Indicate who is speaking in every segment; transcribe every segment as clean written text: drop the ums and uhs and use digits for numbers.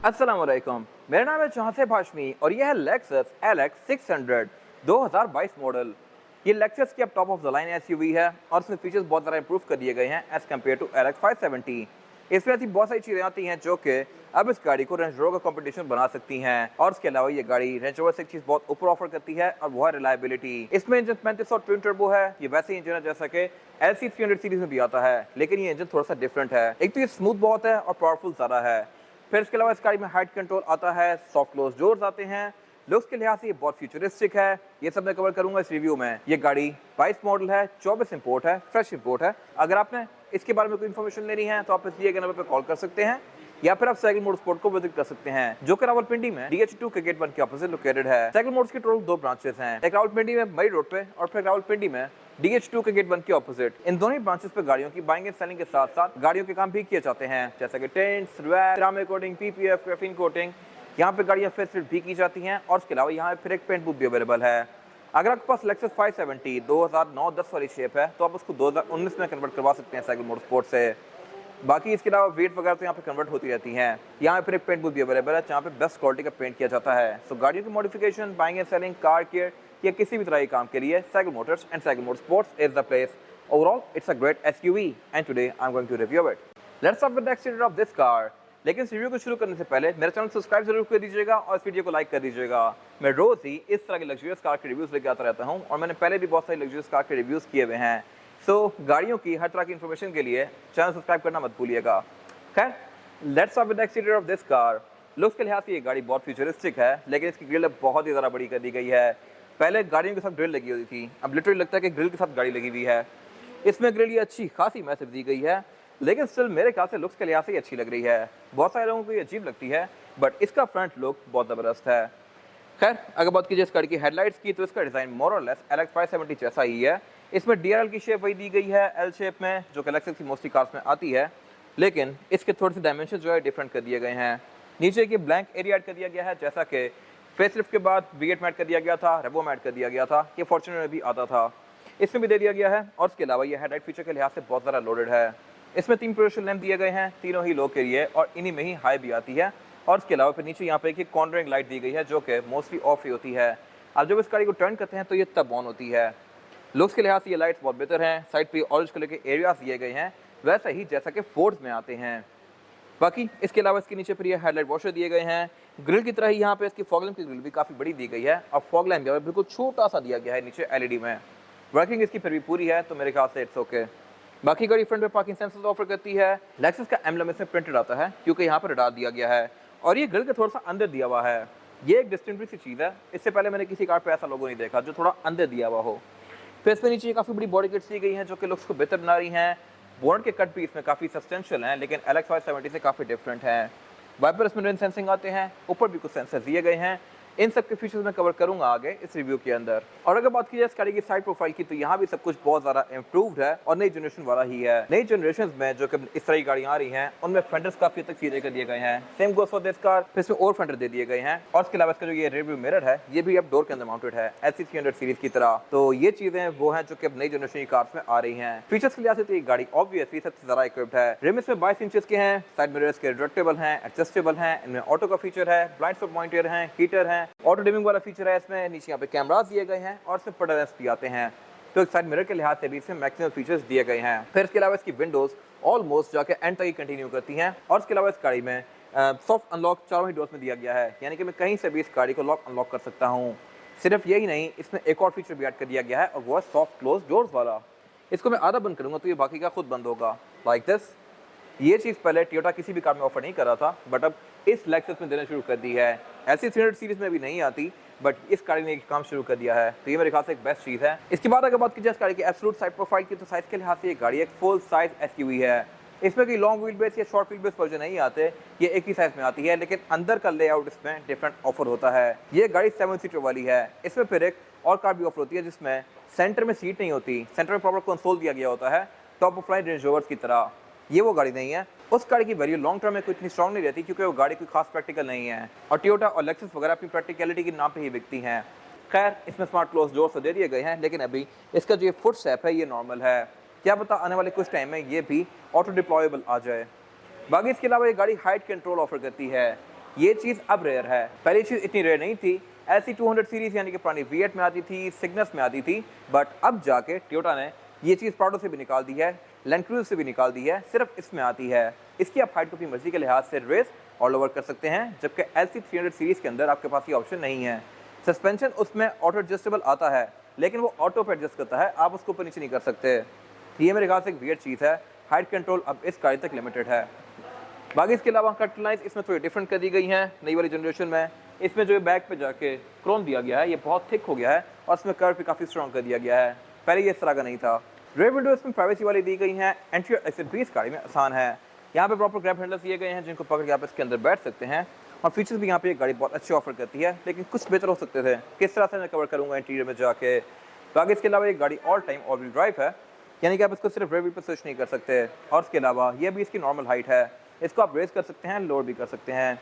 Speaker 1: अस्सलाम वालेकुम। मेरा नाम है चौहसेब हाशमी और यह है लेक्सस LX 600 2022 मॉडल। ये लेक्सस की अब top of the line SUV है और इसमें फीचर्स बहुत ज़्यादा इंप्रूव कर दिए गए हैं एज कम्पेयर टू LX 570। इसमें ऐसी बहुत सारी चीज़ें आती हैं जो कि अब इस गाड़ी को रेंज रोवर का कंपटीशन बना सकती हैं। और इसके अलावा ये गाड़ी रेंज रोवर से एक चीज़ बहुत ऊपर ऑफर करती है और वो है रिलायबिलिटी। इसमें इंजन 3500 ट्विन टर्बो है। ये वैसे ही इंजन है जैसा कि LC 300 सीरीज में भी आता है, लेकिन ये इंजन थोड़ा सा डिफरेंट है। एक तो ये स्मूथ बहुत है और पावरफुल ज़्यादा है। फिर इसके अलावा इस गाड़ी में हाइट कंट्रोल आता है, सॉफ्ट क्लोज डोर्स आते हैं। लुक्स के लिहाज से ये बहुत फ्यूचरिस्टिक है। ये सब मैं कवर करूंगा इस रिव्यू में। ये गाड़ी 22 मॉडल है, 24 इंपोर्ट है, फ्रेश इंपोर्ट है। अगर आपने इसके बारे में कोई इन्फॉर्मेशन लेनी है तो आप इस दिए गए नंबर पर कॉल कर सकते हैं या फिर आप साइकिल मोटरस्पोर्ट को विजिट कर सकते हैं, जो कि रावलपिंडी में DH2 के गेट 1 के ऑपोजिट लोकेटेड है। साइकिल मोटर्स की टोटल 2 ब्रांचेस हैं, एक रावलपिंडी में मई रोड पे और फिर रावलपिंडी में DH2 के गेट 1 के ऑपोजिट। इन दोनों ही ब्रांचेस पे गाड़ियों की बाइंग एंड सेलिंग के साथ साथ गाड़ियों के काम भी किए जाते हैं, जैसे कि tents, ceramic coating, PPF, graphene coating. यहाँ पे गाड़ियाँ फेसलिफ्ट भी की जाती हैं और इसके अलावा यहाँ फिर एक पेंट बूथ भी अवेलेबल है। अगर आपके पास लेक्सस 570 2009-10 वाली शेप है तो आप उसको 2019 में कन्वर्ट करवा सकते हैं साइकिल मोटरस्पोर्ट से। बाकी इसके अलावा वेट वगैरह तो यहाँ पे कन्वर्ट होती रहती हैं। यहाँ फिर एक पेंट बूथ भी अवेलेबल है जहाँ पे बेस्ट क्वालिटी का पेंट किया जाता है। सो गाड़ियों की modification, buying and selling, car care या किसी भी तरह के काम के लिए cycle motors and cycle motorsports is the place. Overall it's a great SUV and today I am going to review it. Let's start with the exterior of this car. लेकिन इस रिव्यू को शुरू करने से पहले मेरे चैनल सब्सक्राइब जरूर कर दीजिएगा और इस वीडियो को लाइक कर दीजिएगा। मैं रोज ही इस तरह के लग्जरियस कार के रिव्यूज लेके आता रहता हूँ और मैंने पहले भी बहुत सारी लग्जरियस कार के रिव्यूज किए हुए हैं। सो गाड़ियों की हर तरह की इन्फॉर्मेशन के लिए चैनल सब्सक्राइब करना मत भूलिएगा। खैर, let's start with the exterior of this car. Looks के लिहाज से ये गाड़ी बहुत फ्यूचरिस्टिक है, लेकिन इसकी ग्रिल बहुत ही ज़्यादा बड़ी कर दी गई है। पहले गाड़ियों के साथ ग्रिल लगी हुई थी, अब लिटरली लगता है कि ग्रिल के साथ गाड़ी लगी हुई है। इसमें ग्रिल ये अच्छी खासी मैसिव दी गई है, लेकिन स्टिल मेरे ख्याल से लुक्स के लिहाज से ये अच्छी लग रही है। बहुत सारे लोगों को ये अजीब लगती है, बट इसका फ्रंट लुक बहुत ज़बरदस्त है। खैर, अगर बात कीजिए इस गाड़ी की हेडलाइट्स की तो इसका डिज़ाइन मोर और लेस LX 570 जैसा ही है। इसमें DRL की शेप वही दी गई है, L शेप में, जो कि लेक्सस की मोस्टली कार्स में आती है, लेकिन इसके थोड़े से डायमेंशन जो है डिफरेंट कर दिए गए हैं। नीचे की ब्लैंक एरिया ऐड कर दिया गया है, जैसा कि फेसलिफ्ट के बाद V8 मैट कर दिया गया था, रेवो मैट कर दिया गया था, ये फॉर्च्यूनर में भी आता था, इसमें भी दे दिया गया है। और इसके अलावा ये हेडलाइट फीचर के लिहाज से बहुत ज़्यादा लोडेड है। इसमें 3 प्रोजेक्शन लैंप दिए गए हैं, तीनों ही लो के लिए और इन्हीं में ही हाई भी आती है। और इसके अलावा फिर नीचे यहाँ पे एक कॉर्नरिंग लाइट दी गई है जो कि मोस्टली ऑफ ही होती है। अब जब इस गाड़ी को टर्न करते हैं तो ये तब ऑन होती है। लुक्स के लिहाज से ये लाइट्स बहुत बेहतर हैं। साइड पे ऑरेंज कलर के एरियाज दिए गए हैं, वैसे ही जैसा कि फोर्ड्स में आते हैं। बाकी इसके अलावा इसके नीचे फिर ये हेडलाइट वॉशर दिए गए हैं। ग्रिल की तरह ही यहाँ पे इसकी फॉग लैंप की ग्रिल भी काफ़ी बड़ी दी गई है और फॉग लैंप भी बिल्कुल छोटा सा दिया गया है नीचे LED में। वर्किंग इसकी फिर भी पूरी है, तो मेरे ख्याल से इट्स ओके। बाकी गाड़ी फ्रंट पे पार्किंग सेंसर्स ऑफर करती है। लेक्सस का एम्बलम इसमें प्रिंटेड आता है क्योंकि यहाँ पर रडार दिया गया है और ये ग्रिल के थोड़ा सा अंदर दिया हुआ है। ये एक डिस्टिंक्टिव सी चीज़ है, इससे पहले मैंने किसी कार पे ऐसा लोगो नहीं देखा जो थोड़ा अंदर दिया हुआ हो। फिर इसमें नीचे काफ़ी बड़ी बॉडी किट्स दी गई हैं जो कि लुक्स को बेहतर बना रही हैं। बोनट के कट भी इसमें काफ़ी सब्सटेंशियल हैं, लेकिन LX 570 से काफ़ी डिफरेंट हैं। वाइपर इसमें रेन सेंसिंग आते हैं, ऊपर भी कुछ सेंसर दिए गए हैं। इन सब के फीचर्स मैं कवर करूंगा आगे इस रिव्यू के अंदर। और अगर बात की जाए इस गाड़ी की साइड प्रोफाइल की तो यहाँ भी सब कुछ बहुत ज़्यादा इंप्रूव्ड है और नई जनरेशन वाला ही है। नई जनरेशन में जो कि इस तरह की गाड़ियाँ आ रही हैं उनमें फेंडर्स काफ़ी तक चीज़ें कर दिए गए हैं। Same goes for this car, फिर इसमें और फेंडर दे दिए गए हैं। और इसके अलावा इसका जो ये रियर व्यू मिरर है ये भी अब डोर के अंदर माउंटेड है LC 300 सीरीज की तरह। तो ये चीज़ें वो हैं जो कि अब नई जनरेशन की कार्स में आ रही हैं। फीचर्स के लिहाज से तो ये गाड़ी ऑब्वियसली सबसे ज़्यादा इक्विप्ड है। रिम इसमें 22 इंचेस के हैं, साइड मिरर्स के रिट्रैक्टेबल हैं, एडजस्टेबल हैं, इनमें ऑटो का फीचर है, ब्लाइंड स्पॉट मॉनिटर हैं, हीटर हैं, ऑटो डिमिंग वाला फीचर है इसमें। नीचे यहाँ पे कैमरास दिए गए हैं और इसमें पडलेंस भी आते हैं, तो एक साइड मिरर के लिहाज से भी इसमें मैक्सिमम फीचर्स दिए गए हैं। फिर इसके अलावा इसकी विंडोज ऑलमोस्ट जाके एंड तक ही कंटिन्यू करती हैं। और इसके अलावा इस गाड़ी में सॉफ्ट अनलॉक चारों ही डोर्स में दिया गया है, यानी कि मैं कहीं से भी इस गाड़ी को लॉक अनलॉक कर सकता हूँ। सिर्फ यही नहीं, इसमें एक और फीचर भी ऐड कर दिया गया है और वो है सॉफ्ट क्लोज डोर्स वाला। इसको मैं आधा बंद करूँगा तो ये बाकी का खुद बंद होगा, लाइक दिस। ये चीज़ पहले टोयोटा किसी भी कार में ऑफर नहीं कर रहा था, बट अब इस लेक्सस में देना शुरू कर दी है। LC 300 सीरीज में भी नहीं आती, बट इस गाड़ी ने काम शुरू कर दिया है, तो ये मेरे ख्याल से एक बेस्ट चीज़ है। इसके बाद अगर बात की जाए इस गाड़ी की एब्सोल्यूट साइड प्रोफाइल की तो साइज के लिहाज से ये गाड़ी एक फुल साइज SUV है। इसमें कोई लॉन्ग व्हील बेस या शॉर्ट व्हील बेस वर्जन नहीं आते, ये एक ही साइज में आती है, लेकिन अंदर का लेआउट इसमें डिफरेंट ऑफर होता है। ये गाड़ी 7 सीटर वाली है। इसमें फिर एक और कार भी ऑफर होती है जिसमें सेंटर में सीट नहीं होती, सेंटर में प्रॉपर कंसोल दिया गया होता है top of line Range Rovers की तरह। ये वो गाड़ी नहीं है। उस गाड़ी की वैल्यू लॉन्ग टर्म में कोई इतनी स्ट्रॉन्ग नहीं रहती क्योंकि वो गाड़ी कोई खास प्रैक्टिकल नहीं है और टोयोटा और लेक्सस वगैरह अपनी प्रैक्टिकलिटी के नाम पे ही बिकती हैं। खैर, इसमें स्मार्ट क्लोज डोर्स तो दे दिए गए हैं, लेकिन अभी इसका जो ये फुट स्टेप है ये नॉर्मल है। क्या पता आने वाले कुछ टाइम में ये भी ऑटो डिप्लॉयबल आ जाए। बाकी इसके अलावा ये गाड़ी हाइट कंट्रोल ऑफर करती है। ये चीज़ अब रेयर है, पहली चीज़ इतनी रेयर नहीं थी। ऐसी 200 सीरीज यानी कि पुरानी V8 में आती थी, सिग्नस में आती थी, बट अब जाके टोयोटा ने ये चीज़ प्राडो से भी निकाल दी है, लैंड क्रूज़र से भी निकाल दी है, सिर्फ इसमें आती है। इसकी आप हाइट को अपनी मर्जी के लिहाज से रेस और लोअर कर सकते हैं, जबकि LC300 सीरीज़ के अंदर आपके पास ये ऑप्शन नहीं है। सस्पेंशन उसमें ऑटो एडजस्टेबल आता है, लेकिन वो ऑटो पे एडजस्ट करता है, आप उसको ऊपर नीचे नहीं कर सकते। ये मेरे ख्याल से एक वियर्ड चीज़ है। हाइट कंट्रोल अब इस गाड़ी तक लिमिटेड है। बाकी इसके अलावा कट लाइन्स इसमें थोड़ी डिफरेंट कर दी गई हैं नई वाली जनरेशन में। इसमें जो बैक पे जाके क्रोम दिया गया है, ये बहुत थिक हो गया है और इसमें कर्व भी काफ़ी स्ट्रॉन्ग कर दिया गया है, पहले ये इस तरह का नहीं था। रेयर विंडो इसमें प्राइवेसी वाली दी गई हैं, एंट्री और एग्जिट भी इस गाड़ी में आसान है। यहाँ पे प्रॉपर ग्रैब हैंडल्स दिए गए हैं जिनको पकड़ के आप इसके अंदर बैठ सकते हैं, और फीचर्स भी यहाँ पे एक गाड़ी बहुत अच्छे ऑफर करती है, लेकिन कुछ बेहतर हो सकते थे। किस तरह से मैं कवर करूँगा इंटीरियर में जाके। बाकी इसके अलावा ये गाड़ी all time all wheel drive है, यानी कि आप इसको सिर्फ रेयर व्हील पर स्विच नहीं कर सकते। और इसके अलावा ये भी इसकी नॉर्मल हाइट है, इसको आप रेस कर सकते हैं, लोअर भी कर सकते हैं।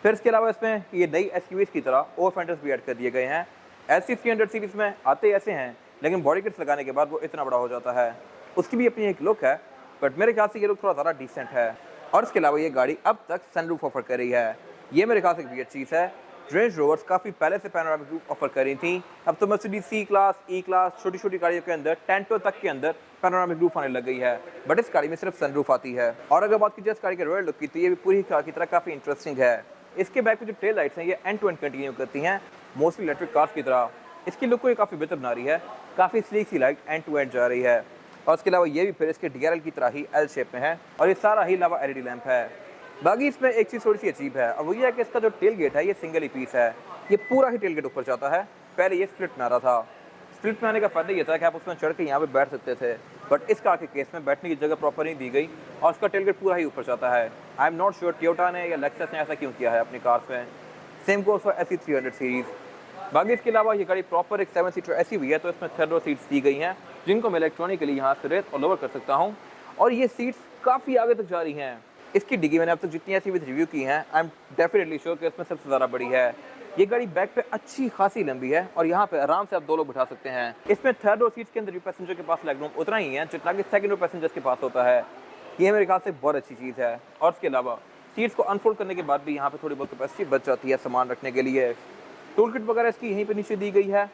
Speaker 1: फिर इसके अलावा इसमें ये नई SUVs की तरह ओवर फेंडर्स भी ऐड कर दिए गए हैं। LC300 सीरीज़ में आते ऐसे हैं, लेकिन बॉडी किट्स लगाने के बाद वो इतना बड़ा हो जाता है। उसकी भी अपनी एक लुक है, बट मेरे ख्याल से ये लुक थोड़ा ज़्यादा डिसेंट है। और इसके अलावा ये गाड़ी अब तक सनरूफ ऑफर कर रही है, ये मेरे ख्याल से एक वियर्ड चीज़ है। रेंज रोवर्स काफ़ी पहले से पैनोरामिक रूफ ऑफर कर रही थी, अब तो Mercedes C class, E class, छोटी छोटी गाड़ियों के अंदर टेंटो तक के अंदर पैनोरामिक रूफ आने लग गई है, बट इस गाड़ी में सिर्फ सनरूफ आती है। और अगर बात की जाए इस गाड़ी के रॉयल लुक की, तो ये भी पूरी कार की तरह काफ़ी इंटरेस्टिंग है। इसके बैक में जो टेल लाइट्स हैं ये एंड टू एंड कंटिन्यू करती हैं, मोस्टली इलेक्ट्रिक कार्स की तरह। इसकी लुक को ये काफ़ी बेहतर बना रही है, काफ़ी स्लीक सी लाइट एंड टू एंड जा रही है। और इसके अलावा ये भी फिर इसके DRL की तरह ही L शेप में है, और ये सारा ही लावा LED लैंप है। बाकी इसमें एक चीज़ थोड़ी सी अजीब है, और वो ये है कि इसका जो टेल गेट है ये सिंगल ही पीस है, ये पूरा ही टेल गेट ऊपर जाता है। पहले ये स्प्लिट में आ रहा था। स्प्लिट में आने का फ़ायदा ये था कि आप उसमें चढ़ के यहाँ पे बैठ सकते थे, बट इस कार के केस में बैठने की जगह प्रॉपर नहीं दी गई और उसका टेल गेट पूरा ही ऊपर जाता है। I am not sure Toyota ने या लेक्सस ने ऐसा क्यों किया है अपनी कार्स में। Same goes for LC300 series. बाकी इसके अलावा ये गाड़ी प्रॉपर एक 7 सीटर SUV है, तो इसमें थर्ड रो सीट्स दी गई हैं जिनको मैं इलेक्ट्रॉनिकली यहाँ से रेस और लोअर कर सकता हूँ, और ये सीट्स काफ़ी आगे तक जा रही हैं। इसकी डिग्गी मैंने अब तक जितनी SUVs रिव्यू की हैं, आई एम डेफिनेटली श्योर कि इसमें सबसे ज़्यादा बड़ी है। ये गाड़ी बैक पे अच्छी खासी लंबी है, और यहाँ पे आराम से आप 2 लोग बिठा सकते हैं। इसमें थर्ड रो सीट्स के अंदर भी पैसेंजर के पास लेग रूम उतना ही है जितना कि सेकंड रो पैसेंजर्स के पास होता है। ये मेरे ख्याल से बहुत अच्छी चीज़ है। और इसके अलावा सीट्स को अनफोल्ड करने के बाद भी यहाँ पे थोड़ी बहुत कैपेसिटी बच जाती है सामान रखने के लिए। टूल किट वगैरह इसकी यहीं पे नीचे दी गई है,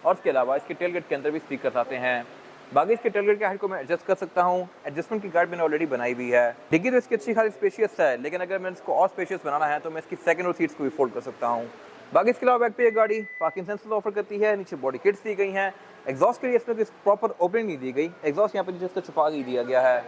Speaker 1: और इसके अलावा इसके टेलगेट के अंदर भी स्पीकर्स आते हैं। बाकी इसके टेलगेट की हाइट को मैं एडजस्ट कर सकता हूँ, एडजस्टमेंट की गार्ड मैंने ऑलरेडी बनाई हुई है। डिग्गी तो इसकी अच्छी खासी स्पेशियस है, लेकिन अगर मैं इसको और स्पेशियस बनाना है तो मैं इसकी सेकंड रो सीट्स को भी फोल्ड कर सकता हूँ। बाकी इसके अलावा बैक पे ये गाड़ी पार्किंग सेंसर्स ऑफर करती है, नीचे बॉडी किट्स दी गई हैं। एग्जॉस्ट के लिए इसमें प्रॉपर ओपनिंग नहीं दी गई, एग्जॉस्ट यहाँ पे नीचे इसका छुपा ही दिया गया है।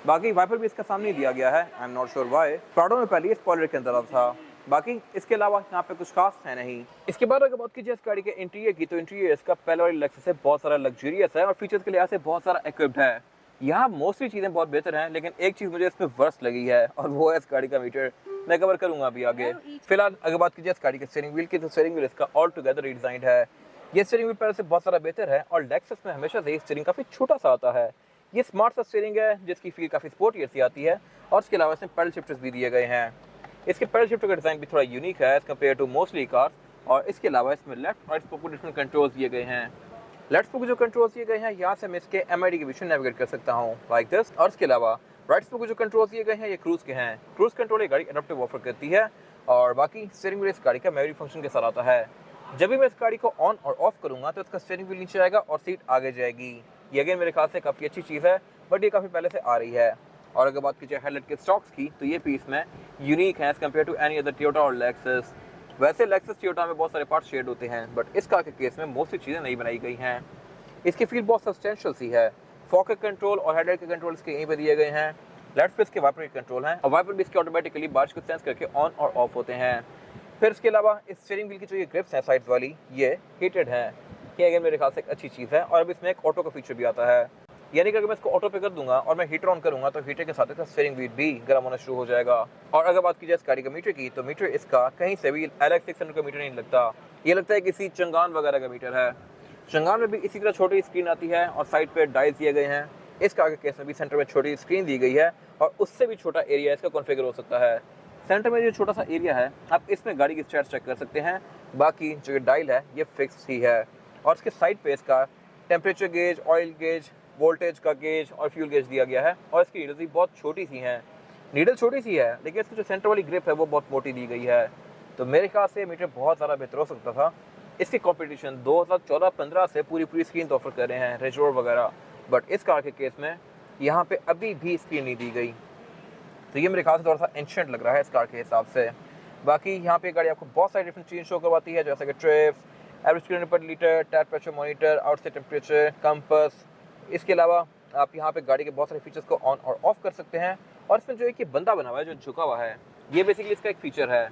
Speaker 1: बाकी वाइपर भी इसका सामने दिया गया है, I am not sure why. Prado में पहले स्पॉइलर के अंदर था। बाकी इसके अलावा यहाँ पे कुछ खास है नहीं। इसके बाद अगर बात कीजिए इस गाड़ी के इंटीरियर की, तो इंटीरियर इसका पहले वाली लेक्सस से बहुत सारा लग्जरियस है और फीचर्स के लिहाज से बहुत सारा इक्विप्ड है। यहाँ मोस्टली चीज़ें बहुत बेहतर हैं, लेकिन एक चीज़ मुझे इसमें वर्स्ट लगी है, और वो है इस गाड़ी का मीटर। मैं कवर करूँगा अभी आगे। फिलहाल अगर बात कीजिए इस गाड़ी के स्टीयरिंग व्हील की, तो स्टीयरिंग व्हील इसका ऑल टुगेदर रीडिजाइंड है। ये स्टीयरिंग व्हील पहले से बहुत सारा बेहतर है, और लेक्सस में हमेशा से स्टीयरिंग काफ़ी छोटा सा आता है। ये स्मार्ट सा स्टीयरिंग है जिसकी फील काफ़ी स्पोर्टी सी आती है, और इसके अलावा इसमें पैडल शिफ्टर्स भी दिए गए हैं। इसके पैडल शिफ्टर का डिज़ाइन भी थोड़ा यूनिक है as compared to mostly cars, और इसके अलावा इसमें लेफ्ट राइट स्पोक को डिफरेंट कंट्रोल्स दिए गए हैं। लेफ्ट स्पोक जो कंट्रोल्स दिए गए हैं, यहाँ से मैं इसके MID के विजन नेविगेट कर सकता हूँ लाइक दिस। और इसके अलावा राइट स्पोक जो कंट्रोल्स दिए गए हैं ये क्रूज के हैं। क्रूज कंट्रोल ये गाड़ी एडप्टिव ऑफर करती है, और बाकी स्टीयरिंग व्हील इस गाड़ी का मेमोरी फंक्शन के साथ आता है। जब भी मैं इस गाड़ी को ऑन और ऑफ करूँगा तो इसका स्टीयरिंग व्हील नीचे आएगा और सीट आगे जाएगी। ये अगेन मेरे ख्याल से काफ़ी अच्छी चीज़ है, बट ये काफ़ी पहले से आ रही है। और अगर बात कीजिए हेडलाइट के स्टॉक्स की, तो ये पीस में यूनिक है as compared to any other Toyota और लेक्सस। वैसे लेक्सस टोयोटा में बहुत सारे पार्ट शेड होते हैं, बट इस कार के केस में मोस्टली चीज़ें नहीं बनाई गई हैं। इसकी फील बहुत सब्सटेंशियल सी है। फॉग के कंट्रोल और हेडलाइट के कंट्रोल इसके यहीं पर दिए गए हैं। लेफ्ट पे इसके वाइपर के कंट्रोल हैं, और वाइपर भी इसके ऑटोमेटिकली बारिश को सेंस करके ऑन और ऑफ होते हैं। फिर इसके अलावा इस स्टीयरिंग व्हील की जो ये ग्रिप्स हैं साइड्स वाली, ये हीटेड हैं। ये अगेन मेरे ख्याल से एक अच्छी चीज़ है, और अब इसमें एक ऑटो का फीचर भी आता है, यानी कि अगर मैं इसको ऑटो पे कर दूंगा और मैं हीटर ऑन करूंगा तो हीटर के साथ इसका स्टीयरिंग व्हील भी गर्म होना शुरू हो जाएगा। और अगर बात की जाए इस गाड़ी का मीटर की, तो मीटर इसका कहीं से भी LX600 का मीटर नहीं लगता। ये लगता है किसी चंगान वगैरह का मीटर है। चंगान में भी इसी तरह छोटी स्क्रीन आती है और साइड पे डायल्स दिए गए हैं। इस कार के केस में भी सेंटर में छोटी स्क्रीन दी गई है, और उससे भी छोटा एरिया इसका कॉन्फ़िगर हो सकता है। सेंटर में जो छोटा सा एरिया है, आप इसमें गाड़ी की स्टैट्स चेक कर सकते हैं। बाकी जो डायल है ये फिक्स ही है, और इसके साइड पे इसका temperature gauge, oil gauge, voltage का गेज और फ्यूल गेज दिया गया है, और इसकी रीडर्स भी बहुत छोटी सी हैं। नीडल छोटी सी है, लेकिन इसकी जो सेंटर वाली ग्रिप है वो बहुत मोटी दी गई है। तो मेरे ख्याल से मीटर बहुत ज़्यादा बेहतर हो सकता था। इसके कंपटीशन 2014-15 से पूरी स्क्रीन तो ऑफर कर रहे हैं, रेंज रोवर वगैरह, बट इस कार के केस में यहाँ पे अभी भी स्क्रीन नहीं दी गई। तो ये मेरे ख्याल से थोड़ा सा एंशिएंट लग रहा है इस कार के हिसाब से। बाकी यहाँ पे गाड़ी आपको बहुत सारी डिफरेंट चीज़ शो करवाती है, जैसे कि ट्रिप्स, एवरेज किलोमीटर पर litre, tyre pressure monitor, outside temperature, compass. इसके अलावा आप यहाँ पे गाड़ी के बहुत सारे फीचर्स को ऑन और ऑफ कर सकते हैं। और इसमें जो एक ये बंदा बना हुआ है, जो झुका हुआ है, ये बेसिकली इसका एक फीचर है।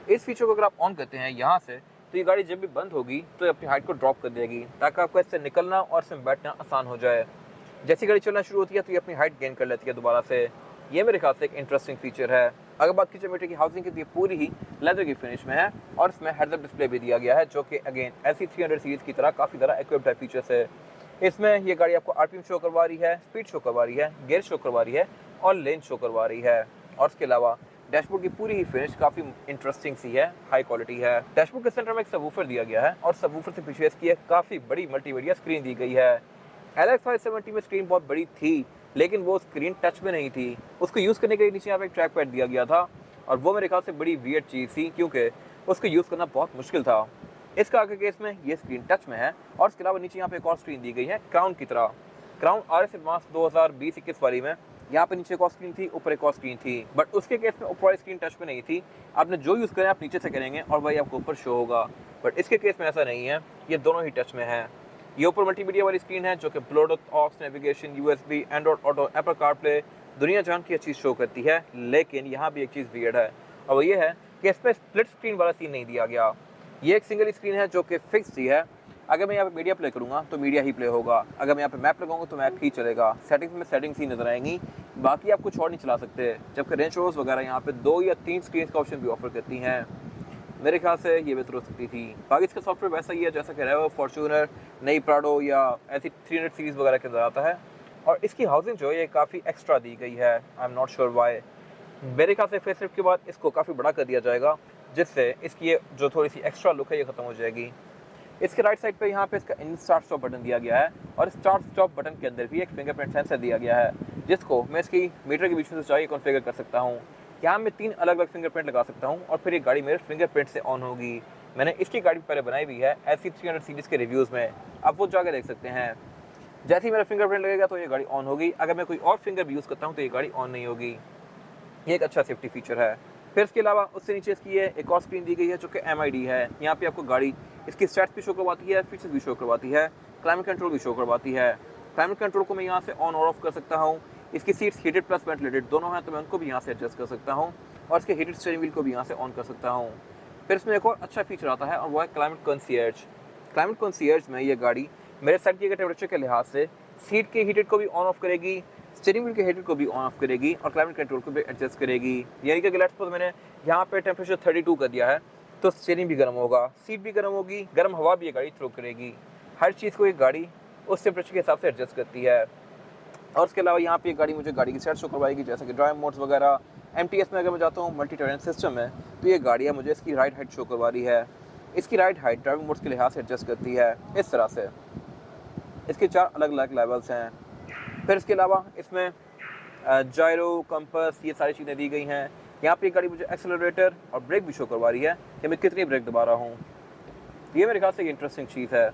Speaker 1: इस फीचर को अगर आप ऑन करते हैं यहाँ से, तो ये गाड़ी जब भी बंद होगी तो ये अपनी हाइट को ड्रॉप कर देगी, ताकि आपको इससे निकलना और इसमें बैठना आसान हो जाए। जैसी गाड़ी चलना शुरू होती है तो ये अपनी हाइट गेन कर लेती है दोबारा से। ये मेरे ख्याल से एक इंटरेस्टिंग फीचर है। अगर बात की जाए मीटर की हाउसिंग की, तो ये पूरी ही लेदर की फिनिश में है और इसमें हेड्स अप डिस्प्ले भी दिया गया है, जो कि अगेन LC300 सीरीज की तरह काफ़ी ज़्यादा इक्विप्ड है फीचर से। इसमें ये गाड़ी आपको RPM शो करवा रही है, स्पीड शो करवा रही है, गियर शो करवा रही है और लेन शो करवा रही है। और इसके अलावा डैशबोर्ड की पूरी ही फिनिश काफ़ी इंटरेस्टिंग सी है, हाई क्वालिटी है। डैशबोर्ड के सेंटर में एक सबवूफर दिया गया है और सबवूफर से पीछे इसकी एक काफ़ी बड़ी मल्टीमीडिया स्क्रीन दी गई है। LX 570 में स्क्रीन बहुत बड़ी थी, लेकिन वो स्क्रीन टच में नहीं थी। उसको यूज़ करने के लिए नीचे यहाँ पे एक ट्रैक पैड दिया गया था, और वो मेरे ख्याल से बड़ी वियर्ड चीज़ थी, क्योंकि उसको यूज़ करना बहुत मुश्किल था। इस कार के केस में ये स्क्रीन टच में है। और इसके अलावा नीचे यहाँ पे एक और स्क्रीन दी गई है क्राउन की तरह। क्राउन RS एडवांस 2020-21 वाली में यहाँ पे नीचे एक और स्क्रीन थी, ऊपर एक और स्क्रीन थी, बट उसके केस में ऊपर वाली स्क्रीन टच में नहीं थी। आपने जो यूज़ करें आप नीचे से करेंगे और वही आपको ऊपर शो होगा, बट इसके केस में ऐसा नहीं है, ये दोनों ही टच में है। ये ऊपर मल्टीमीडिया वाली स्क्रीन है, जो कि Bluetooth, aux, navigation, USB, Android auto, Apple CarPlay, दुनिया जान की चीज़ शो करती है। लेकिन यहाँ भी एक चीज़ वियर्ड है, और वो ये है कि इसमें स्प्लिट स्क्रीन वाला सीन नहीं दिया गया। ये एक सिंगल स्क्रीन है जो कि फिक्स ही है। अगर मैं यहाँ पे मीडिया प्ले करूँगा तो मीडिया ही प्ले होगा, अगर मैं यहाँ पे मैप लगाऊंगा तो मैप ही चलेगा। सेटिंग्स में सेटिंग्स ही नजर आएंगी, बाकी आप कुछ और नहीं चला सकते। जबकि रेंज रोवर्स वगैरह यहाँ पे 2 या 3 स्क्रीन का ऑप्शन भी ऑफर करती हैं। मेरे ख्याल से ये बेहतर हो सकती थी। बाकी इसका सॉफ्टवेयर वैसा ही है जैसा कि रेवो, फॉर्च्यूनर, नई प्राडो या ऐसी 300 सीरीज़ वगैरह के अंदर आता है। और इसकी हाउसिंग जो है ये काफ़ी एक्स्ट्रा दी गई है, I am not sure why. मेरे ख्याल से फेसलिफ्ट के बाद इसको काफ़ी बड़ा कर दिया जाएगा, जिससे इसकी ये जो थोड़ी सी एक्स्ट्रा लुक है ये ख़त्म हो जाएगी। इसके राइट साइड पे यहाँ पे इसका इंजन स्टार्ट स्टॉप बटन दिया गया है, और स्टार्ट स्टॉप बटन के अंदर भी एक फिंगरप्रिंट सेंसर दिया गया है, जिसको मैं इसकी मीटर के बीच में से चाहिए कॉन्फ़िगर कर सकता हूँ। यहाँ मैं 3 अलग अलग फिंगरप्रिंट लगा सकता हूँ और फिर ये गाड़ी मेरे फिंगरप्रिंट से ऑन होगी। मैंने इसकी गाड़ी पहले बनाई हुई है LC300 सीरीज़ के रिव्यूज़ में, आप वो जाकर देख सकते हैं। जैसे ही मेरा फिंगरप्रिंट लगेगा तो ये गाड़ी ऑन होगी, अगर मैं कोई और फिंगर भी यूज़ करता हूँ तो ये गाड़ी ऑन नहीं होगी। ये एक अच्छा सेफ्टी फीचर है। फिर इसके अलावा उससे नीचे इसकी ये एक और स्क्रीन दी गई है जो कि MID है। यहाँ पे आपको गाड़ी इसकी स्टैट्स भी शो करवाती है, फीचर्स भी शो करवाती है, क्लाइमेट कंट्रोल भी शो करवाती है। क्लाइमेट कंट्रोल को मैं यहाँ से ऑन और ऑफ कर सकता हूँ। इसकी सीट्स हीटेड प्लस वेंटिलेटेड दोनों हैं, तो मैं उनको भी यहाँ से एडजस्ट कर सकता हूँ, और इसके हीटेड स्टीयरिंग व्हील को भी यहाँ से ऑन कर सकता हूँ। फिर इसमें एक और अच्छा फीचर आता है, और वो है क्लाइमेट कंसियर्ज। क्लाइमेट कंसियर्ज में ये गाड़ी मेरे सेट किए गए टेम्परेचर के लिहाज से सीट के हीटेड को भी ऑन ऑफ करेगी, स्टीयरिंग व्हील के हीटर को भी ऑन ऑफ करेगी, और क्लाइमेट कंट्रोल को भी एडजस्ट करेगी। यानी कि लेट्स सपोज मैंने यहाँ पे टेम्परेचर 32 कर दिया है, तो स्टीयरिंग भी गर्म होगा, सीट भी गर्म होगी, गर्म हवा भी ये गाड़ी थ्रो करेगी। हर चीज़ को ये गाड़ी उस टेम्परेचर के हिसाब से एडजस्ट करती है। और उसके अलावा यहाँ पे गाड़ी मुझे गाड़ी की सेट शो करवाएगी, जैसे कि ड्राइव मोड्स वगैरह। MTS में अगर मैं जाता हूँ मल्टी टेरेन सिस्टम में, तो ये गाड़ियाँ मुझे इसकी राइड हाइट शो करवा रही है। इसकी राइड हाइट ड्राइविंग मोड्स के लिहाज से एडजस्ट करती है इस तरह से। इसके 4 अलग अलग लेवल्स हैं। फिर इसके अलावा इसमें जायरो, कंपास, ये सारी चीज़ें दी गई हैं। यहाँ पे गाड़ी मुझे एक्सेलरेटर और ब्रेक भी शो करवा रही है कि मैं कितनी ब्रेक दबा रहा हूँ। ये मेरे ख्याल से एक इंटरेस्टिंग चीज़ है।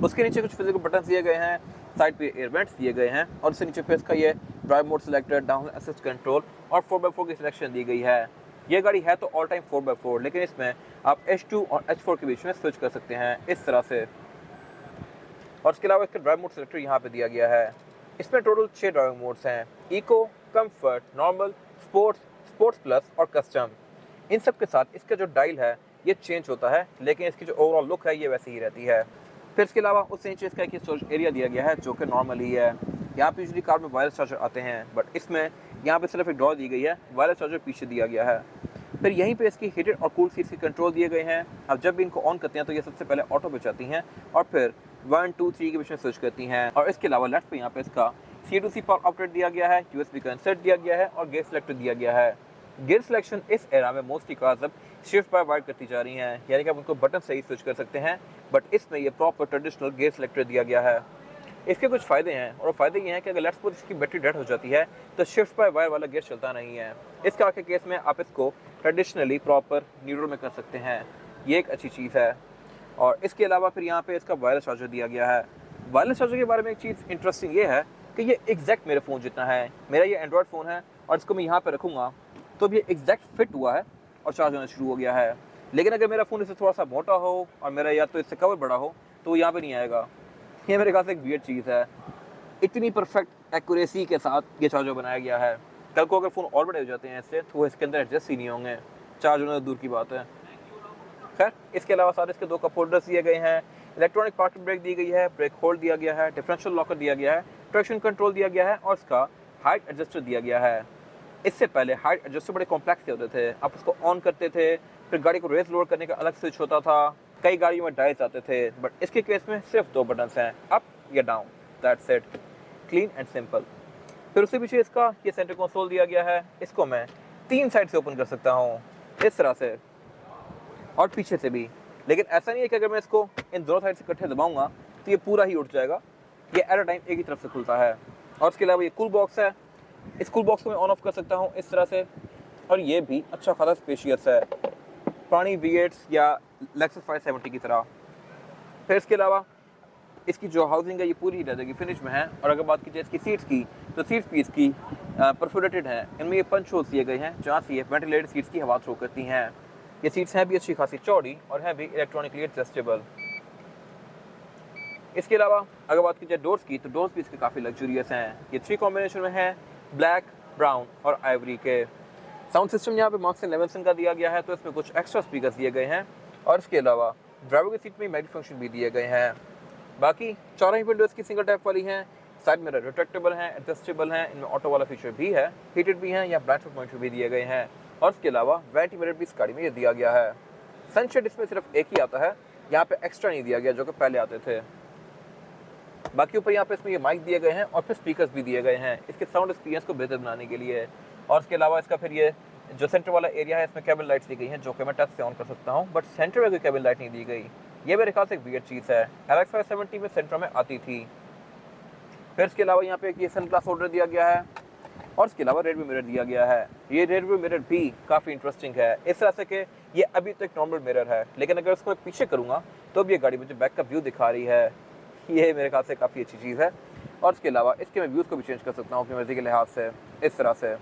Speaker 1: उसके नीचे कुछ फिजिकल बटन दिए गए हैं, साइड पे एयर वेंट्स दिए गए हैं, और उससे नीचे पे इसका ये drive mode selector, down assist control और 4x4 की सिलेक्शन दी गई है। ये गाड़ी है तो ऑल टाइम 4x4, लेकिन इसमें आप H2 और H4 के बीच में स्विच कर सकते हैं इस तरह से। और इसके अलावा इसका ड्राइव मोड सिलेक्टर यहाँ पे दिया गया है। इसमें टोटल 6 ड्राइविंग मोड्स हैं: eco, comfort, normal, sports, sports plus और कस्टम। इन सब के साथ इसका जो डायल है ये चेंज होता है, लेकिन इसकी जो ओवरऑल लुक है ये वैसी ही रहती है। फिर इसके अलावा उससे नीचे इसका एक स्टोरेज एरिया दिया गया है जो कि नॉर्मल ही है। यहाँ पे यूजुअली कार में वायरलेस चार्जर आते हैं, बट इसमें यहाँ पे सिर्फ एक डॉल दी गई है, वायरलेस चार्जर पीछे दिया गया है। फिर यहीं पे इसकी हीटेड और कूल सीट्स के कंट्रोल दिए गए हैं। अब जब भी इनको ऑन करते हैं तो ये सबसे पहले ऑटो पे जाती हैं और फिर 1, 2, 3 के बीच में स्विच करती हैं। और इसके अलावा लेफ्ट पे यहाँ पे इसका C2C पावर आउटलेट दिया गया है, USB का इंसर्ट दिया गया है और गियर सिलेक्टर दिया गया है। गियर सिलेक्शन इस एरा में मोस्टली कार्स अब शिफ्ट बाय वाइड करती जा रही हैं, यानी कि आप उनको बटन से ही स्विच कर सकते हैं, बट इसमें ये प्रॉपर ट्रेडिशनल गियर सिलेक्टर दिया गया है। इसके कुछ फ़ायदे हैं और फ़ायदे ये हैं कि अगर लेट्स सपोज इसकी बैटरी डेड हो जाती है तो शिफ्ट बाय वायर वाला गियर चलता नहीं है। इस कार के केस में आप इसको ट्रेडिशनली प्रॉपर न्यूट्रल में कर सकते हैं, ये एक अच्छी चीज़ है। और इसके अलावा फिर यहाँ पे इसका वायरलेस चार्जर दिया गया है। वायरलेस चार्जर के बारे में एक चीज़ इंटरेस्टिंग ये है कि ये एग्जैक्ट मेरे फ़ोन जितना है। मेरा ये एंड्रॉयड फ़ोन है और इसको मैं यहाँ पर रखूँगा तो अब ये एग्जैक्ट फिट हुआ है और चार्ज होना शुरू हो गया है। लेकिन अगर मेरा फ़ोन इससे थोड़ा सा मोटा हो और मेरा या तो इससे कवर बड़ा हो तो यहाँ पे नहीं आएगा। ये मेरे ख्याल से एक वियर्ड चीज़ है। इतनी परफेक्ट एक्यूरेसी के साथ ये चार्जर बनाया गया है। कल को अगर फ़ोन और बड़े हो जाते हैं इससे तो इसके अंदर एडजस्ट ही नहीं होंगे, चार्ज होना तो दूर की बात है। खैर, इसके अलावा सारे इसके 2 कप होल्डर्स दिए गए हैं, इलेक्ट्रॉनिक पार्किंग ब्रेक दी गई है, ब्रेक होल्ड दिया गया है, डिफरेंशियल लॉकर दिया गया है, ट्रैक्शन कंट्रोल दिया गया है और इसका हाइट एडजस्टर दिया गया है। इससे पहले हाइट एडजस्टर बड़े कॉम्प्लेक्स होते थे, आप उसको ऑन करते थे, फिर गाड़ी को रेस लोड करने का अलग स्विच होता था, कई गाड़ियों में डायल्स आते थे, बट इसके केस में सिर्फ 2 बटन्स हैं, अप या down, that's it, clean and simple. फिर उसके पीछे इसका ये सेंटर कंसोल दिया गया है, इसको मैं 3 साइड से ओपन कर सकता हूँ, इस तरह से और पीछे से भी। लेकिन ऐसा नहीं है कि अगर मैं इसको इन दोनों साइड से इकट्ठे दबाऊंगा तो ये पूरा ही उठ जाएगा, ये एट अ टाइम एक ही तरफ से खुलता है। और उसके अलावा ये कूल बॉक्स है, इस कूल बॉक्स को मैं ऑन ऑफ कर सकता हूँ इस तरह से, और ये भी अच्छा खासा स्पेशियस है, पुरानी V8 या लेक्सस 570 की तरह। फिर इसके अलावा इसकी जो हाउसिंग है ये पूरी ही लेदर की फिनिश में है। और अगर बात की जाए इसकी सीट्स की तो सीट्स भी इसकी परफोरेटेड हैं, इनमें ये पंच होल्स दिए गए हैं जहाँ से ये वेंटिलेटेड सीट्स की हवा थ्रो करती हैं। ये सीट्स हैं भी अच्छी खासी चौड़ी और है भी इलेक्ट्रॉनिकली एडजस्टेबल। इसके अलावा अगर बात की जाए डोर्स की तो डोर्स भी इसके काफ़ी लग्जूरियस हैं। ये 3 कॉम्बिनेशन में है, ब्लैक, ब्राउन और आइवरी के। साउंड सिस्टम यहाँ पे मार्क्स एंड लेविसन का दिया गया है, तो इसमें कुछ एक्स्ट्रा स्पीकर्स दिए गए हैं और इसके अलावा ड्राइवर की सीट में मैग्नेटिक फंक्शन भी दिए गए हैं। बाकी 4 विंडोज़ की सिंगल टैप वाली हैं, साइड मिरर रिट्रैक्टेबल हैं, एडजस्टेबल हैं, इनमें ऑटो वाला फीचर भी है, हीटेड भी हैं या ब्लाइंड स्पॉट पॉइंट भी दिए गए हैं। और इसके अलावा वैनिटी मिरर भी इस गाड़ी में ये दिया गया है। सनशेड इसमें सिर्फ एक ही आता है, यहाँ पे एक्स्ट्रा नहीं दिया गया जो कि पहले आते थे। बाकी ऊपर यहाँ पे इसमें ये माइक दिए गए हैं और फिर स्पीकर्स भी दिए गए हैं इसके साउंड एक्सपीरियंस को बेहतर बनाने के लिए। और इसके अलावा इसका फिर ये जो सेंटर वाला एरिया है इसमें केबिन लाइट्स दी गई हैं जो कि मैं टच से ऑन कर सकता हूँ, बट सेंटर में कोई केबिन लाइट नहीं दी गई। ये मेरे ख्याल से एक वियर्ड चीज़ है, LX 570 में सेंटर में आती थी। फिर इसके अलावा यहाँ पे एक ये सन ग्लास होल्डर दिया गया है और इसके अलावा रेड व्यू मिरर दिया गया है। ये रेड व्यू मिरर भी काफ़ी इंटरेस्टिंग है, इस तरह से कि ये अभी तो एक नॉर्मल मिरर है, लेकिन अगर उसको मैं पीछे करूँगा तो अब ये गाड़ी मुझे बैक का व्यू दिखा रही है। ये मेरे ख्याल से काफ़ी अच्छी चीज़ है। और इसके अलावा इसके मैं व्यूज़ को भी चेंज कर सकता हूँ अपनी मर्ज़ी के लिहाज से, इस तरह से।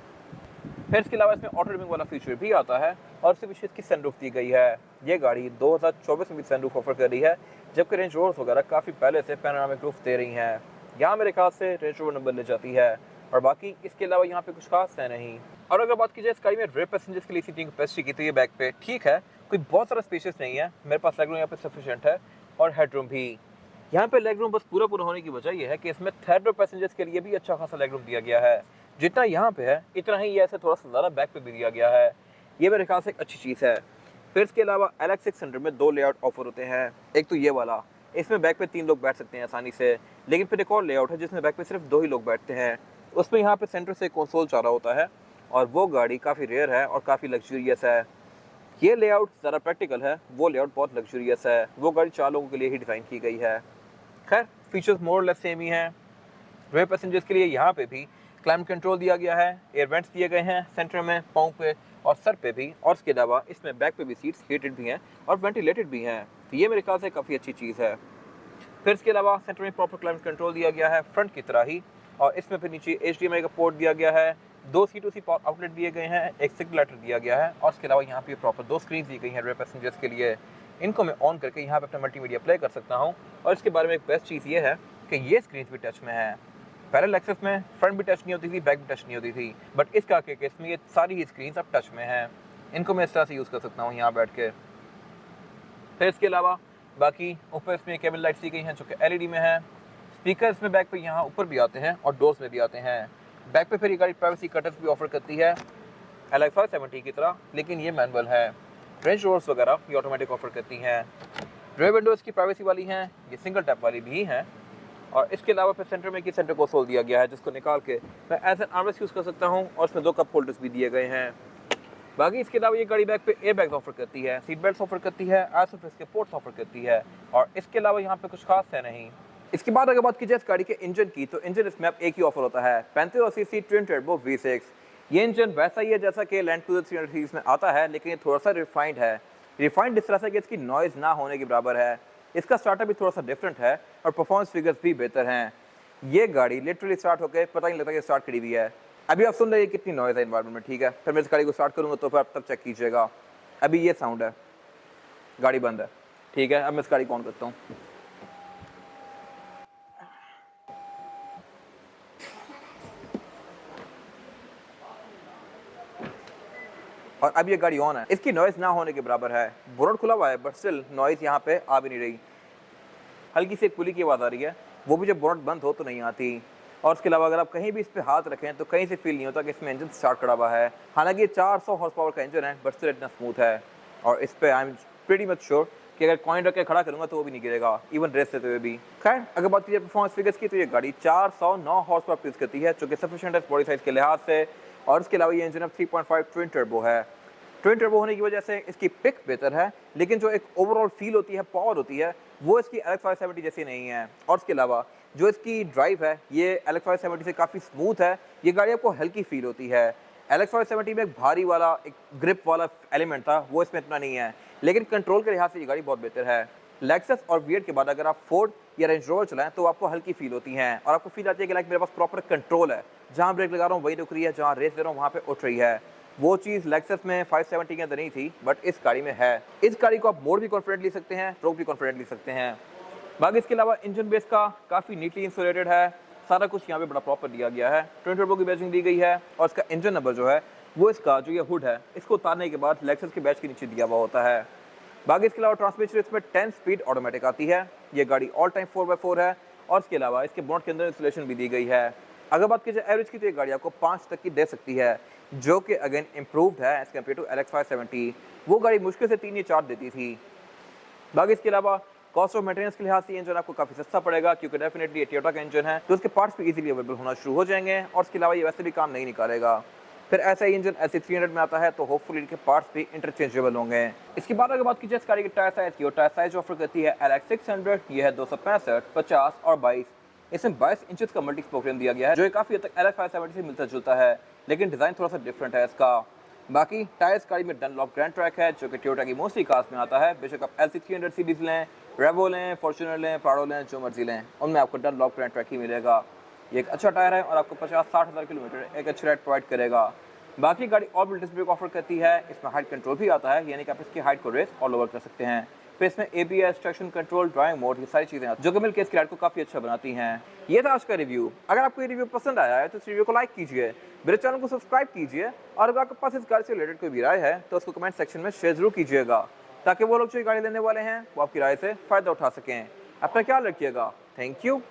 Speaker 1: फिर इसके अलावा इसमें ऑटो डिमिंग वाला फीचर भी आता है और उसके पीछे इसकी सनरूफ दी गई है। ये गाड़ी 2024 में भी सनरूफ ऑफर कर रही है, जबकि रेंज रोवर्स वगैरह काफ़ी पहले से पैनोरामिक रूफ दे रही हैं। यहाँ मेरे ख्याल से रेंज रोवर नंबर ले जाती है और बाकी इसके अलावा यहाँ पे कुछ खास है नहीं। और अगर बात की जाए इस गाड़ी में रेयर पैसेंजर्स के लिए सीटिंग कैपेसिटी की तो ये बैक पे ठीक है, कोई बहुत सारा स्पेशियस नहीं है। मेरे पास लेग रूम यहाँ पे सफिशिएंट है और हेड रूम भी। यहाँ पे लेग रूम बस पूरा होने की वजह यह है कि इसमें थर्ड रो पैसेंजर्स के लिए भी अच्छा खासा लेग रूम दिया गया है। जितना यहाँ पे है इतना ही ये ऐसे थोड़ा सा ज़्यादा बैक पे भी दिया गया है। ये मेरे ख्याल से एक अच्छी चीज़ है। फिर इसके अलावा LX 600 में 2 लेआउट ऑफर होते हैं। एक तो ये वाला, इसमें बैक पे 3 लोग बैठ सकते हैं आसानी से, लेकिन फिर एक और लेआउट है जिसमें बैक पे सिर्फ 2 ही लोग बैठते हैं। उसमें यहाँ पे सेंटर से कंसोल चाह रहा होता है और वो गाड़ी काफ़ी रेयर है और काफ़ी लग्जूरियस है। ये लेआउट ज़्यादा प्रैक्टिकल है, वो लेआउट बहुत लग्जूरियस है। वो गाड़ी 4 लोगों के लिए ही डिज़ाइन की गई है। खैर, फीचर्स मोर लेस सेम ही हैं। रेयर पैसेंजर्स के लिए यहाँ पे भी क्लाइमेट कंट्रोल दिया गया है, एयर वेंट्स दिए गए हैं सेंटर में, पाँव पे और सर पे भी, और इसके अलावा इसमें बैक पे भी सीट्स हीटेड भी हैं और वेंटिलेटेड भी हैं। तो ये मेरे ख्याल से काफ़ी अच्छी चीज़ है। फिर इसके अलावा सेंटर में प्रॉपर क्लाइमेट कंट्रोल दिया गया है फ्रंट की तरह ही, और इसमें फिर नीचे HDMI का पोर्ट दिया गया है, 2 C2C पावर आउटलेट दिए गए हैं, एक सिग्नल लाइटर दिया गया है, और इसके अलावा यहाँ पे प्रॉपर 2 स्क्रीन दी गई हैं रेयर पैसेंजर्स के लिए। इनको मैं ऑन करके यहाँ पे अपना मल्टीमीडिया प्ले कर सकता हूँ। और इसके बारे में एक बेस्ट चीज़ ये है कि ये स्क्रीन भी टच में है। पहले लेक्सस में फ्रंट भी टच नहीं होती थी, बैक भी टच नहीं होती थी, बट इस कार के केस में ये सारी ही स्क्रीन अब टच में हैं। इनको मैं इस तरह से यूज़ कर सकता हूँ यहाँ बैठ के। फिर इसके अलावा बाकी ऊपर इसमें केबल लाइट्स दी गई हैं जो कि LED में है। स्पीकर इसमें बैक पे यहाँ ऊपर भी आते हैं और डोर्स में भी आते हैं। बैक पे फिर ये गाड़ी प्राइवेसी कर्टन्स भी ऑफर करती है LX 570 की तरह, लेकिन ये मैनुअल है। रेंज रोवर्स वगैरह ये ऑटोमेटिक ऑफर करती हैं। रेयर विंडोज़ की प्राइवेसी वाली हैं, ये सिंगल टैप वाली भी हैं। और इसके अलावा फिर सेंटर में कि सेंटर कंसोल दिया गया है जिसको निकाल के मैं एज एन आर्मरेस्ट यूज़ कर सकता हूँ, और इसमें 2 कप होल्डर्स भी दिए गए हैं। बाकी इसके अलावा ये गाड़ी बैक पे एयर बैग्स ऑफर करती है, सीट बेल्ट ऑफर करती है, आइसोफ्रेस के पोर्ट्स ऑफर करती है, और इसके अलावा यहाँ पे कुछ खास है नहीं। इसके बाद अगर बात की जाए इस गाड़ी के इंजन की, तो इंजन इसमें अब एक ही ऑफर होता है 35 सीसी ट्विन टर्बो V6। ये इंजन वैसा ही है जैसा कि लैंड क्रूजर 300 सीरीज में आता है, लेकिन ये थोड़ा सा रिफाइंड है। रिफाइंड इस तरह से कि इसकी नॉइज़ ना होने के बराबर है। इसका स्टार्टअप भी थोड़ा सा डिफरेंट है और परफॉर्मेंस फिगर्स भी बेहतर हैं। ये गाड़ी लिटरली स्टार्ट होकर पता नहीं लगता कि स्टार्ट करी हुई है। अभी आप सुन रहे हैं कितनी नॉइज़ है एनवायरनमेंट में, ठीक है। फिर मैं इस गाड़ी को स्टार्ट करूँगा तो फिर आप तब चेक कीजिएगा। अभी ये साउंड है, गाड़ी बंद है, ठीक है। अब मैं इस गाड़ी को ऑन करता हूँ। और अब ये गाड़ी ऑन है। इसकी नॉइज़ ना होने के बराबर है। बोनट खुला हुआ है बट स्टिल नॉइज़ यहाँ पे आ भी नहीं रही। हल्की सी एक पुली की आवाज़ आ रही है, वो भी जब बोनट बंद हो तो नहीं आती। और उसके अलावा अगर आप कहीं भी इस पे हाथ रखें तो कहीं से फील नहीं होता कि इसमें इंजन स्टार्ट करा हुआ है। हालांकि ये 400 हॉर्स पावर का इंजन है बट स्टिल इतना स्मूथ है। और इस पे I am pretty much sure कि अगर कॉइन रख के खड़ा करूँगा तो वो भी नहीं गिरेगा, इवन रेस देते हुए भी। खैर अगर बात कीजिए परफॉर्मेंस फिगर्स की, तो ये गाड़ी 409 हॉर्स पावर प्रोड्यूस करती है, जो कि सफिशिएंट है बॉडी साइज के लिहाज से। और इसके अलावा ये इंजन अब 3.5 ट्विन टर्बो है। ट्विन टर्बो होने की वजह से इसकी पिक बेहतर है, लेकिन जो एक ओवरऑल फील होती है, पावर होती है, वो इसकी LX 570 जैसी नहीं है। और इसके अलावा जो इसकी ड्राइव है ये LX 570 से काफ़ी स्मूथ है। ये गाड़ी आपको हल्की फील होती है। LX 570 में एक भारी वाला, एक ग्रिप वाला एलिमेंट था, वो इसमें इतना नहीं है, लेकिन कंट्रोल के लिहाज से ये गाड़ी बहुत बेहतर है। लेक्सस और वियर्ड के बाद अगर आप फोर्ड या रेंज रोवर चलाएं तो आपको हल्की फील होती हैं और आपको फील आती है कि लाइक मेरे पास प्रॉपर कंट्रोल है। जहाँ ब्रेक लगा रहा हूँ वही रुक रही है, जहाँ रेस दे रहा हूँ वहाँ पे उठ रही है। वो चीज़ लेक्सस में 570 के अंदर नहीं थी, बट इस गाड़ी में है। इस गाड़ी को आप मोड भी कॉन्फिडेंट ले सकते हैं, रोक भी कॉन्फिडेंट ले सकते हैं। बाकी इसके अलावा इंजन बेस का काफ़ी नीटली इंसुलेटेड है, सारा कुछ यहाँ पे बड़ा प्रॉपर दिया गया है। ट्विन टर्बो की बैजिंग दी गई है और इसका इंजन नंबर जो है वो इसका जो ये हुड है इसको उतारने के बाद लेक्सस के बैच के नीचे दिया हुआ होता है। बाकी इसके अलावा ट्रांसमिशन इसमें 10 स्पीड ऑटोमेटिक आती है। ये गाड़ी ऑल टाइम 4x4 है और इसके अलावा इसके बोनट के अंदर इंसुलेशन भी दी गई है। अगर बात की जाए एवरेज की, तो ये गाड़ी आपको 5 तक की दे सकती है, जो कि अगेन इम्प्रूव्ड है एज कम्पेयर टू LX 570। वो गाड़ी मुश्किल से 3 या 4 देती थी। बाकी इसके अलावा कॉस्ट ऑफ मेंटेनेंस के लिहाज से इंजन आपको काफ़ी सस्ता पड़ेगा, क्योंकि डेफिनेटली टोयोटा का इंजन है तो उसके पार्ट्स भी इजीली अवेलेबल होना शुरू हो जाएंगे। और इसके अलावा ये वैसे भी काम नहीं निकालेगा। फिर ऐसा ही इंजन ऐसे 300 में आता है तो होपफुली इनके पार्ट्स भी इंटरचेंजेबल होंगे। इसके बाद अगर बात की जाए इस गाड़ी के टायर साइज की, और टायर साइज ऑफर करती है LX 600। ये है 265, 50 और 22। इसमें 22 इंचेस का मल्टी स्पोक रिम दिया गया है, जो काफ़ी हद तक LX 570 से मिलता जुलता है, लेकिन डिज़ाइन थोड़ा सा डिफरेंट है इसका। बाकी टायर्स गाड़ी में डनलॉप ग्रैंड ट्रैक है, जो कि टोयोटा की मोस्टली कार्स में आता है। बेशक आप LC 300 सीरीज लें, रेवो लें, फॉर्च्यूनर लें, प्राडो लें, जो मर्जी लें, उनमें आपको डनलॉप ग्रैंड ट्रैक ही मिलेगा। ये एक अच्छा टायर है और आपको 50-60 हज़ार किलोमीटर एक अच्छी राइड प्रोवाइड करेगा। बाकी गाड़ी ऑर्बिटल डिस्क ब्रेक ऑफर करती है, इसमें हाइट कंट्रोल भी आता है, यानी कि आप इसकी हाइट को रेस और लोअर कर सकते हैं। फिर इसमें ABS, traction control, driving mode, ये सारी चीज़ें आती हैं, जो कि मिलकर इसकी राइड को काफ़ी अच्छा बनाती हैं। ये था आज का रिव्यू। अगर आपको ये रिव्यू पसंद आया है तो इस रिव्यू को लाइक कीजिए, मेरे चैनल को सब्सक्राइब कीजिए, और अगर आपके पास इस गाड़ी से रिलेटेड कोई भी राय है तो उसको कमेंट सेक्शन में शेयर जरूर कीजिएगा, ताकि वो लोग जो गाड़ी लेने वाले हैं वो आपकी राय से फ़ायदा उठा सकें। अपना ख्याल रखिएगा। Thank you.